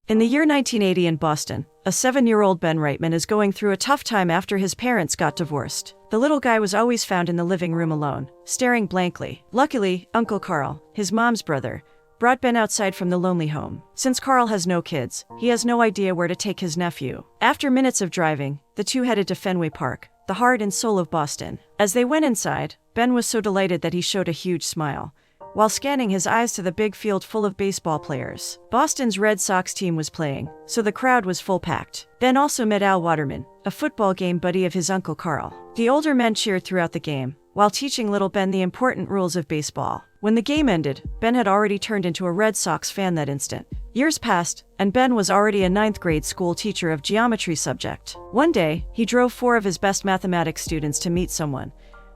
In the year 1980 in Boston, a 7-year-old Ben Reitman is going through a tough time after his parents got divorced. The little guy was always found in the living room alone, staring blankly. Luckily, Uncle Carl, his mom's brother, brought Ben outside from the lonely home. Since Carl has no kids, he has no idea where to take his nephew. After minutes of driving, the two headed to Fenway Park, the heart and soul of Boston. As they went inside, Ben was so delighted that he showed a huge smile, while scanning his eyes to the big field full of baseball players. Boston's Red Sox team was playing, so the crowd was full-packed. Ben also met Al Waterman, a football game buddy of his Uncle Carl. The older men cheered throughout the game, while teaching little Ben the important rules of baseball. When the game ended, Ben had already turned into a Red Sox fan that instant. Years passed, and Ben was already a 9th-grade school teacher of geometry subject. One day, he drove 4 of his best mathematics students to meet someone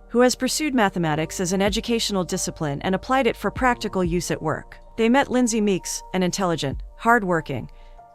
who has pursued mathematics as an educational discipline and applied it for practical use at work. They met Lindsay Meeks, an intelligent, hard-working,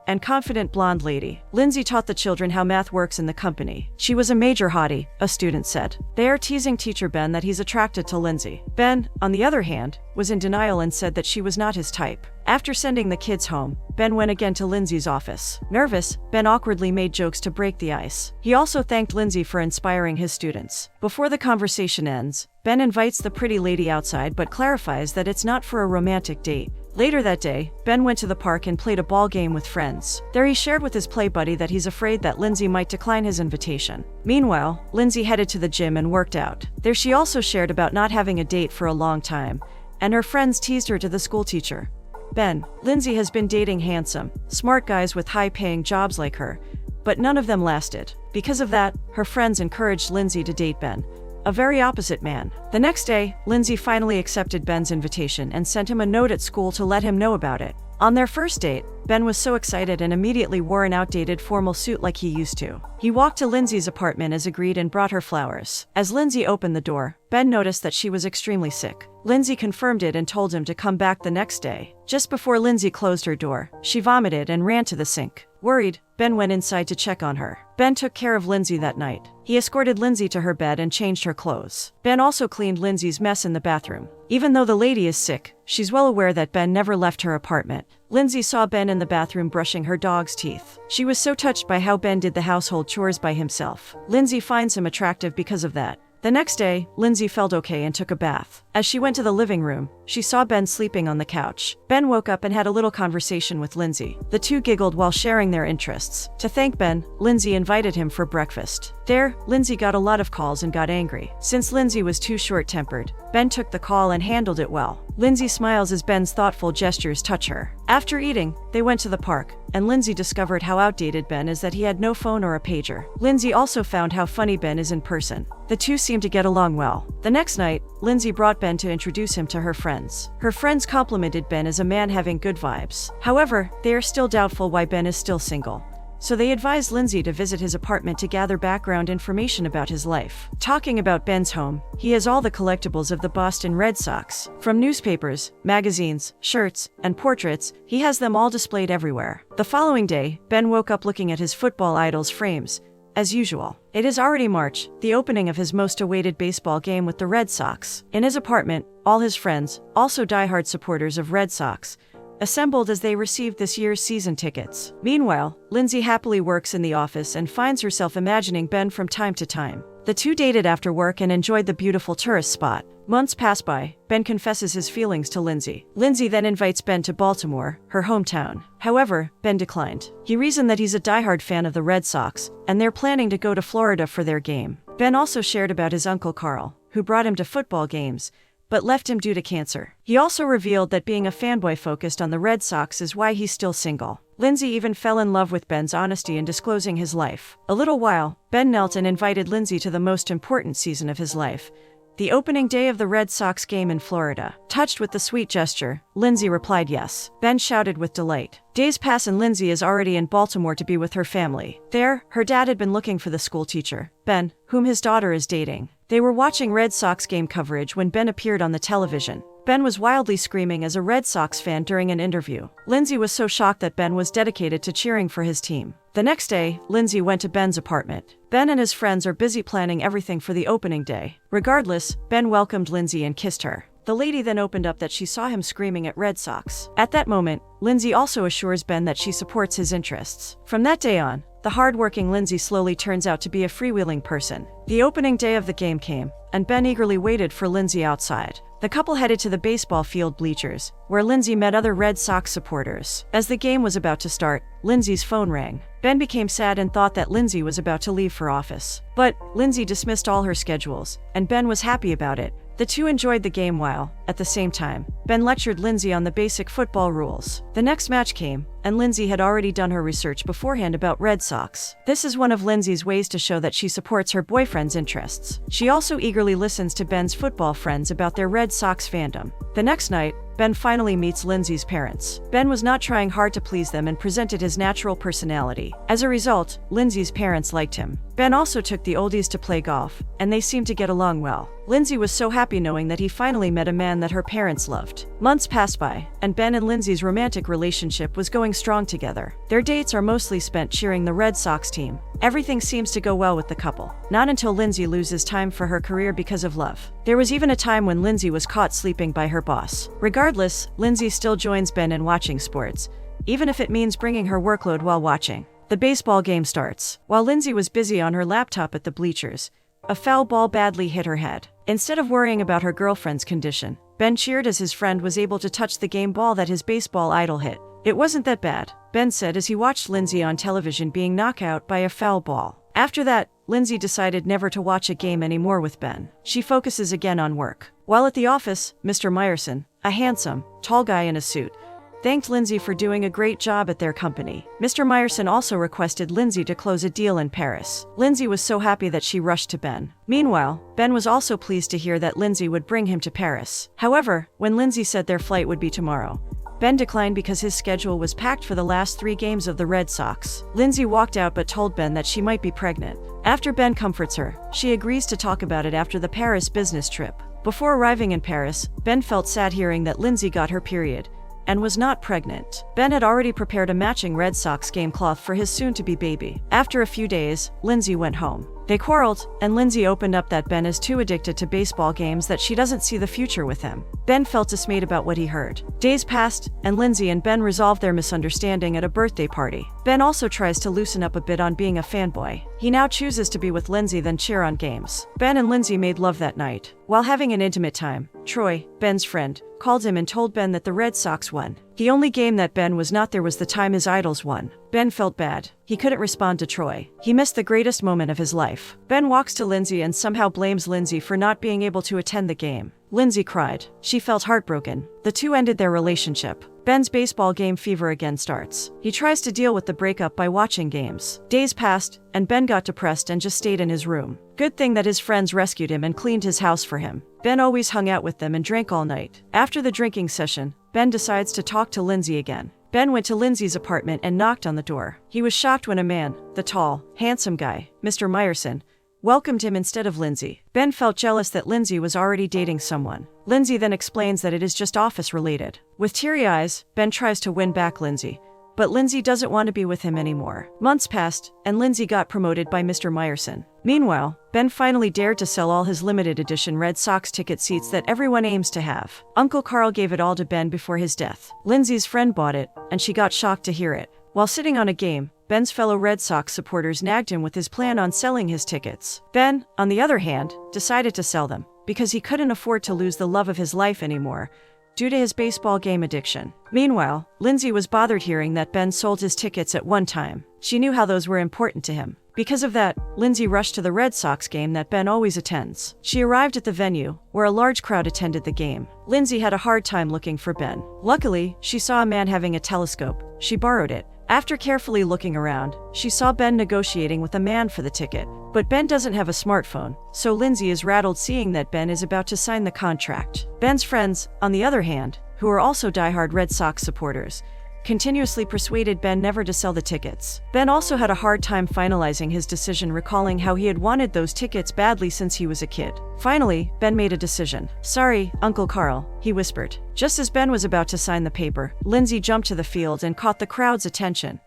and confident blonde lady. Lindsay taught the children how math works in the company. She was a major hottie, a student said. They are teasing teacher Ben that he's attracted to Lindsay. Ben, on the other hand, was in denial and said that she was not his type. After sending the kids home, Ben went again to Lindsay's office. Nervous, Ben awkwardly made jokes to break the ice. He also thanked Lindsay for inspiring his students. Before the conversation ends, Ben invites the pretty lady outside but clarifies that it's not for a romantic date. Later that day, Ben went to the park and played a ball game with friends. There he shared with his play buddy that he's afraid that Lindsay might decline his invitation. Meanwhile, Lindsay headed to the gym and worked out. There she also shared about not having a date for a long time, and her friends teased her to the school teacher. Ben, Lindsay has been dating handsome, smart guys with high-paying jobs like her, but none of them lasted. Because of that, her friends encouraged Lindsay to date Ben, a very opposite man. The next day, Lindsay finally accepted Ben's invitation and sent him a note at school to let him know about it. On their first date, Ben was so excited and immediately wore an outdated formal suit like he used to. He walked to Lindsay's apartment as agreed and brought her flowers. As Lindsay opened the door, Ben noticed that she was extremely sick. Lindsay confirmed it and told him to come back the next day. Just before Lindsay closed her door, she vomited and ran to the sink. Worried, Ben went inside to check on her. Ben took care of Lindsay that night. He escorted Lindsay to her bed and changed her clothes. Ben also cleaned Lindsay's mess in the bathroom. Even though the lady is sick, she's well aware that Ben never left her apartment. Lindsay saw Ben in the bathroom brushing her dog's teeth. She was so touched by how Ben did the household chores by himself. Lindsay finds him attractive because of that. The next day, Lindsay felt okay and took a bath. As she went to the living room, she saw Ben sleeping on the couch. Ben woke up and had a little conversation with Lindsay. The two giggled while sharing their interests. To thank Ben, Lindsay invited him for breakfast. There, Lindsay got a lot of calls and got angry. Since Lindsay was too short-tempered, Ben took the call and handled it well. Lindsay smiles as Ben's thoughtful gestures touch her. After eating, they went to the park, and Lindsay discovered how outdated Ben is that he had no phone or a pager. Lindsay also found how funny Ben is in person. The two seemed to get along well. The next night, Lindsay brought Ben to introduce him to her friends. Her friends complimented Ben as a man having good vibes. However, they are still doubtful why Ben is still single, so they advised Lindsay to visit his apartment to gather background information about his life. Talking about Ben's home, he has all the collectibles of the Boston Red Sox. From newspapers, magazines, shirts, and portraits, he has them all displayed everywhere. The following day, Ben woke up looking at his football idol's frames. As usual, it is already March, the opening of his most awaited baseball game with the Red Sox. In his apartment, all his friends, also diehard supporters of Red Sox, assembled as they received this year's season tickets. Meanwhile, Lindsay happily works in the office and finds herself imagining Ben from time to time. The two dated after work and enjoyed the beautiful tourist spot. Months pass by. Ben confesses his feelings to Lindsay. Lindsay then invites Ben to Baltimore, her hometown. However, Ben declined. He reasoned that he's a diehard fan of the Red Sox, and they're planning to go to Florida for their game. Ben also shared about his Uncle Carl, who brought him to football games, but left him due to cancer. He also revealed that being a fanboy focused on the Red Sox is why he's still single. Lindsay even fell in love with Ben's honesty in disclosing his life. A little while, Ben knelt and invited Lindsay to the most important season of his life, the opening day of the Red Sox game in Florida. Touched with the sweet gesture, Lindsay replied yes. Ben shouted with delight. Days pass and Lindsay is already in Baltimore to be with her family. There, her dad had been looking for the school teacher, Ben, whom his daughter is dating. They were watching Red Sox game coverage when Ben appeared on the television. Ben was wildly screaming as a Red Sox fan during an interview. Lindsay was so shocked that Ben was dedicated to cheering for his team. The next day, Lindsay went to Ben's apartment. Ben and his friends are busy planning everything for the opening day. Regardless, Ben welcomed Lindsay and kissed her. The lady then opened up that she saw him screaming at Red Sox. At that moment, Lindsay also assures Ben that she supports his interests. From that day on, the hard-working Lindsay slowly turns out to be a freewheeling person. The opening day of the game came, and Ben eagerly waited for Lindsay outside. The couple headed to the baseball field bleachers, where Lindsay met other Red Sox supporters. As the game was about to start, Lindsay's phone rang. Ben became sad and thought that Lindsay was about to leave for office. But Lindsay dismissed all her schedules, and Ben was happy about it. The two enjoyed the game while, at the same time, Ben lectured Lindsay on the basic football rules. The next match came, and Lindsay had already done her research beforehand about Red Sox. This is one of Lindsay's ways to show that she supports her boyfriend's interests. She also eagerly listens to Ben's football friends about their Red Sox fandom. The next night, Ben finally meets Lindsay's parents. Ben was not trying hard to please them and presented his natural personality. As a result, Lindsay's parents liked him. Ben also took the oldies to play golf, and they seemed to get along well. Lindsay was so happy knowing that he finally met a man that her parents loved. Months passed by, and Ben and Lindsay's romantic relationship was going strong together. Their dates are mostly spent cheering the Red Sox team. Everything seems to go well with the couple. Not until Lindsay loses time for her career because of love. There was even a time when Lindsay was caught sleeping by her boss. Regardless, Lindsay still joins Ben in watching sports, even if it means bringing her workload while watching. The baseball game starts. While Lindsay was busy on her laptop at the bleachers, a foul ball badly hit her head. Instead of worrying about her girlfriend's condition, Ben cheered as his friend was able to touch the game ball that his baseball idol hit. "It wasn't that bad," Ben said as he watched Lindsay on television being knocked out by a foul ball. After that, Lindsay decided never to watch a game anymore with Ben. She focuses again on work. While at the office, Mr. Meyerson, a handsome, tall guy in a suit, thanked Lindsay for doing a great job at their company. Mr. Meyerson also requested Lindsay to close a deal in Paris. Lindsay was so happy that she rushed to Ben. Meanwhile, Ben was also pleased to hear that Lindsay would bring him to Paris. However, when Lindsay said their flight would be tomorrow, Ben declined because his schedule was packed for the last 3 games of the Red Sox. Lindsay walked out but told Ben that she might be pregnant. After Ben comforts her, she agrees to talk about it after the Paris business trip. Before arriving in Paris, Ben felt sad hearing that Lindsay got her period and was not pregnant. Ben had already prepared a matching Red Sox game cloth for his soon-to-be baby. After a few days, Lindsay went home. They quarreled, and Lindsay opened up that Ben is too addicted to baseball games that she doesn't see the future with him. Ben felt dismayed about what he heard. Days passed, and Lindsay and Ben resolved their misunderstanding at a birthday party. Ben also tries to loosen up a bit on being a fanboy. He now chooses to be with Lindsay than cheer on games. Ben and Lindsay made love that night. While having an intimate time, Troy, Ben's friend, called him and told Ben that the Red Sox won. The only game that Ben was not there was the time his idols won. Ben felt bad. He couldn't respond to Troy. He missed the greatest moment of his life. Ben walks to Lindsay and somehow blames Lindsay for not being able to attend the game. Lindsay cried. She felt heartbroken. The two ended their relationship. Ben's baseball game fever again starts. He tries to deal with the breakup by watching games. Days passed, and Ben got depressed and just stayed in his room. Good thing that his friends rescued him and cleaned his house for him. Ben always hung out with them and drank all night. After the drinking session, Ben decides to talk to Lindsay again. Ben went to Lindsay's apartment and knocked on the door. He was shocked when a man, the tall, handsome guy, Mr. Meyerson, welcomed him instead of Lindsay. Ben felt jealous that Lindsay was already dating someone. Lindsay then explains that it is just office-related. With teary eyes, Ben tries to win back Lindsay, but Lindsay doesn't want to be with him anymore. Months passed, and Lindsay got promoted by Mr. Meyerson. Meanwhile, Ben finally dared to sell all his limited edition Red Sox ticket seats that everyone aims to have. Uncle Carl gave it all to Ben before his death. Lindsay's friend bought it, and she got shocked to hear it. While sitting on a game, Ben's fellow Red Sox supporters nagged him with his plan on selling his tickets. Ben, on the other hand, decided to sell them, because he couldn't afford to lose the love of his life anymore, due to his baseball game addiction. Meanwhile, Lindsay was bothered hearing that Ben sold his tickets at one time. She knew how those were important to him. Because of that, Lindsay rushed to the Red Sox game that Ben always attends. She arrived at the venue, where a large crowd attended the game. Lindsay had a hard time looking for Ben. Luckily, she saw a man having a telescope. She borrowed it. After carefully looking around, she saw Ben negotiating with a man for the ticket. But Ben doesn't have a smartphone, so Lindsay is rattled seeing that Ben is about to sign the contract. Ben's friends, on the other hand, who are also diehard Red Sox supporters, continuously persuaded Ben never to sell the tickets. Ben also had a hard time finalizing his decision, recalling how he had wanted those tickets badly since he was a kid. Finally, Ben made a decision. "Sorry, Uncle Carl," he whispered. Just as Ben was about to sign the paper, Lindsay jumped to the field and caught the crowd's attention,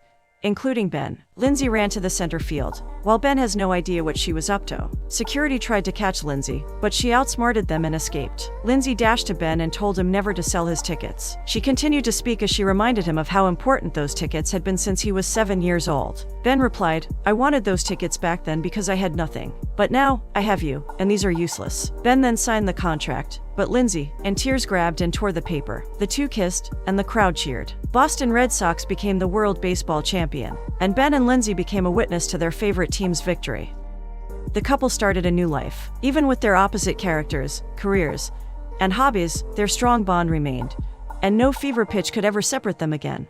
including Ben. Lindsay ran to the center field, while Ben has no idea what she was up to. Security tried to catch Lindsay, but she outsmarted them and escaped. Lindsay dashed to Ben and told him never to sell his tickets. She continued to speak as she reminded him of how important those tickets had been since he was 7 years old. Ben replied, "I wanted those tickets back then because I had nothing. But now, I have you, and these are useless." Ben then signed the contract, but Lindsay, in tears, grabbed and tore the paper. The two kissed, and the crowd cheered. Boston Red Sox became the World Baseball champion, and Ben and Lindsay became a witness to their favorite team's victory. The couple started a new life. Even with their opposite characters, careers, and hobbies, their strong bond remained, and no fever pitch could ever separate them again.